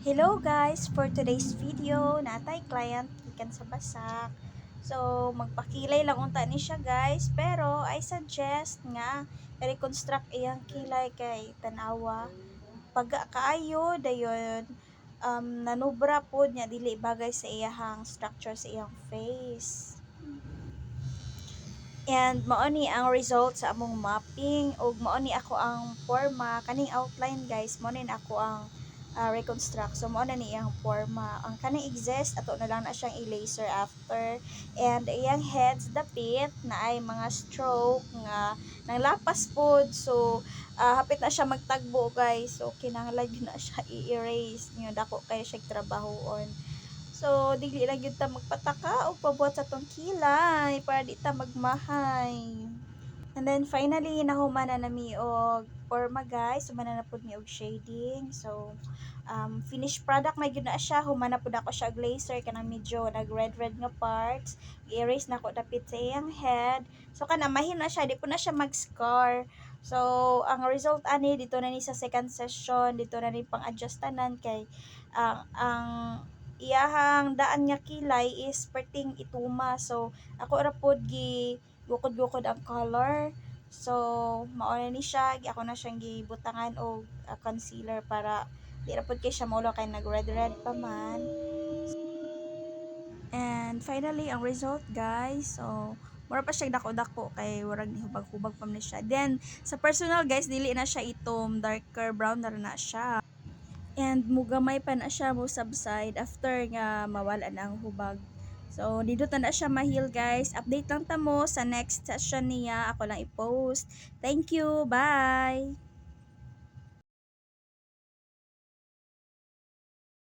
Hello guys! For today's video, natay client ikan sa basak. So, magpakilay lang unta ni siya guys. Pero, I suggest nga, reconstruct iyang kilay kay tanawa. Pag kaayo, dayon, nanubra po niya, dili bagay sa iyahang structure sa iyang face. And mao ni ang result sa among mapping ug mao ni ako ang forma kaning outline guys mao ni ako ang reconstruct. So mao na ni iyang forma. Ang kaning exist ato na lang na siyang i-laser after, and iyang heads dapit na ay mga stroke nga nang lapas pod. So hapit na siya magtagbo guys. So kinahanglan gyud na siya i-erase niyo dako kay siya trabahoon. So, dili lang yun ta magpataka o pabuhat sa tong kilay para di ta magmahay. And then, finally, nahuman na nami og forma guys. Humana na po mi og shading. So, finished product na yun na siya. Humana po na ako siya og laser. Kanang medyo nag-red-red nga parts. I-erase na ako dapit sa iyang head. So, kanamahin na siya. Di po na siya mag-scar. So, ang result ani, dito na ni sa second session. Dito na ni pang-adjustanan kay ang iyahang daan nga kilay is perting ituma. So, ako ra pod gi gukod-gukod ang color. So, mao na ni siya, ako na siyang gibutangan og concealer para di ra pod kay siya maulo kay nag-red-red pa man. And finally, ang result guys. So, mura pa siya dako-dako kay warag ni hubag-hubag pa man siya. Then, sa personal guys, dili na siya itom, darker brown na siya. And mugamay pa na siya mo subside after nga mawala na ang hubag. So, dito na siya mahil guys. Update lang ta mo sa next session niya. Ako lang i-post. Thank you. Bye!